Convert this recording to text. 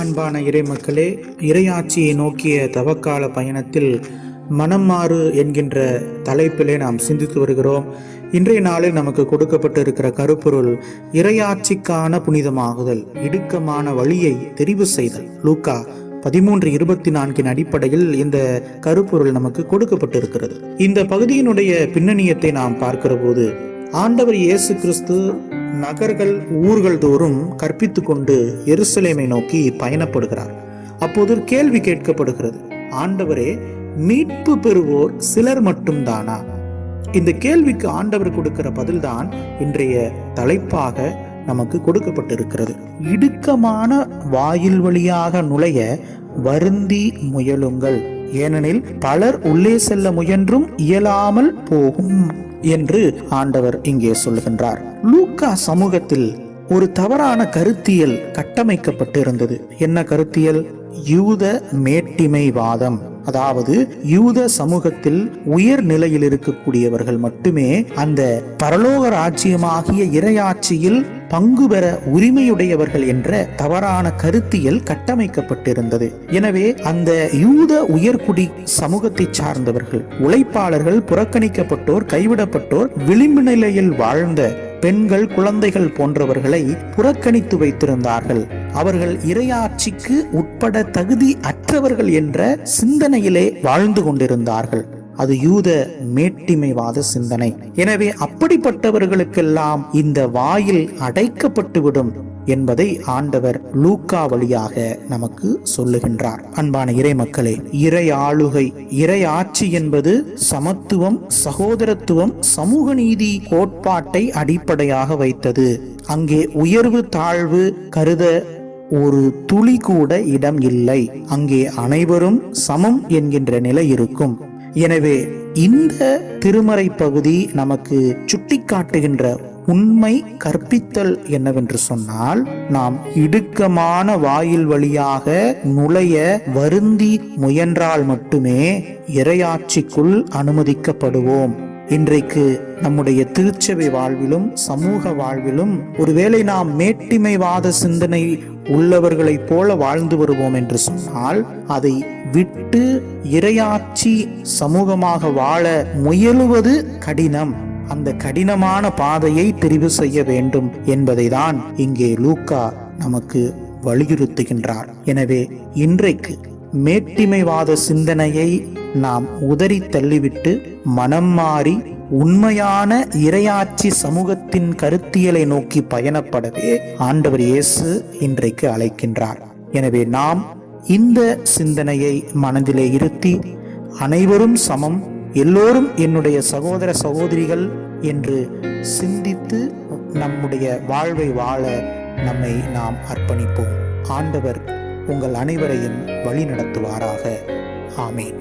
அன்பான இறை மக்களே, இறையாட்சியை நோக்கிய தவக்கால பயணத்தில் மனம் மாறு என்கின்ற தலைப்பிலே நாம் சிந்தித்து வருகிறோம். இன்றைய நாளில் நமக்கு கொடுக்கப்பட்டு இருக்கிற கருப்பொருள் இறையாட்சிக்கான புனிதமாகுதல், இடுக்கமான வழியை தெரிவு செய்தல். லூக்கா 13:24 அடிப்படையில் இந்த கருப்பொருள் நமக்கு கொடுக்கப்பட்டிருக்கிறது. இந்த பகுதியினுடைய பின்னணியத்தை நாம் பார்க்கிற போது, ஆண்டவர் இயேசு கிறிஸ்து நகர்கள் ஊர்கள் தோறும் கற்பித்து கொண்டு எருசலேமை நோக்கி பயணப்படுகிறார். அப்போது ஒரு கேள்வி கேட்கப்படுகிறது, ஆண்டவரே, மீட்பு பெறுவோர் சிலர் மட்டும்தானா? இந்த கேள்விக்கு ஆண்டவர் கொடுக்கிற பதில்தான் இன்றைய தலைப்பாக நமக்கு கொடுக்கப்பட்டிருக்கிறது. இடுக்கமான வாயில் வழியாக நுழைய வருந்தி முயலுங்கள், ஏனெனில் பலர் உள்ளே செல்ல முயன்றும் இயலாமல் போகும் என்று ஆண்டவர் இங்கே சொல்லுகின்றார். லூக்கா சமூகத்தில் ஒரு தவறான கருத்தியல் கட்டமைக்கப்பட்டிருந்தது. என்ன கருத்தியல்? யூத மேட்டிமைவாதம். அதாவது யூத சமூகத்தில் உயர் நிலையில் இருக்கக்கூடியவர்கள் மட்டுமே அந்த பரலோக ராஜ்யமாகிய இறையாட்சியில் பங்கு பெற உரிமையுடையவர்கள் என்ற தவறான கருத்தியல் கட்டமைக்கப்பட்டிருந்தது. எனவே அந்த யூத உயர்குடி சமூகத்தை சார்ந்தவர்கள், உழைப்பாளர்கள், புறக்கணிக்கப்பட்டோர், கைவிடப்பட்டோர், விளிம்பு நிலையில் வாழ்ந்த பெண்கள், குழந்தைகள் போன்றவர்களை புறக்கணித்து வைத்திருந்தார்கள். அவர்கள் இறையாட்சிக்கு உட்பட தகுதி அற்றவர்கள் என்ற சிந்தனையிலே வாழ்ந்து கொண்டிருந்தார்கள். அது யூத மேட்டிமைவாத சிந்தனை. எனவே அப்படிப்பட்டவர்களுக்கெல்லாம் இந்த வாயில் அடைக்கப்பட்டுவிடும் என்பதை ஆண்டவர் லூக்கா வழியாக நமக்கு சொல்லுகின்றார். அன்பான இறை மக்களே, இறை ஆளுகை, இறை ஆட்சி என்பது சமத்துவம், சகோதரத்துவம், சமூக நீதி கோட்பாட்டை அடிப்படையாக வைத்தது. அங்கே உயர்வு தாழ்வு கருத ஒரு துளி கூட இடம் இல்லை. அங்கே அனைவரும் சமம் என்கின்ற நிலை இருக்கும். எனவே இந்த திருமறை பகுதி நமக்கு சுட்டிக்காட்டுகின்ற உண்மை கற்பித்தல் என்னவென்று சொன்னால், நாம் இடுக்கமான வாயில் வழியாக நுழைய வருந்தி முயன்றால் மட்டுமே இறையாட்சிக்குள் அனுமதிக்கப்படுவோம். இன்றைக்கு நம்முடைய திருச்சபை வாழ்விலும் சமூக வாழ்விலும் ஒருவேளை நாம் மேட்டிமைவாத சிந்தனை உள்ளவர்களைப் போல வாழ்ந்து வருவோம் என்று சொன்னால், அதை விட்டு இறையாட்சி சமூகமாக வாழ முயலுவது கடினம். அந்த கடினமான பாதையை தெரிவு செய்ய வேண்டும் என்பதை தான் இங்கே லூக்கா நமக்கு வலியுறுத்துகின்றார். எனவே இன்றைக்கு மேட்டிமைவாத சிந்தனையை நாம் உதறி தள்ளிவிட்டு மனம் மாறி உண்மையான இறையாட்சி சமூகத்தின் கருத்தியலை நோக்கி பயணப்படவே ஆண்டவர் இயேசு இன்றைக்கு அழைக்கின்றார். எனவே நாம் இந்த சிந்தனையை மனதிலே இருத்தி, அனைவரும் சமம், எல்லோரும் என்னுடைய சகோதர சகோதரிகள் என்று சிந்தித்து நம்முடைய வாழ்வை வாழ நம்மை நாம் அர்ப்பணிப்போம். ஆண்டவர் உங்கள் அனைவரையும் வழி நடத்துவாராக. ஆமேன்.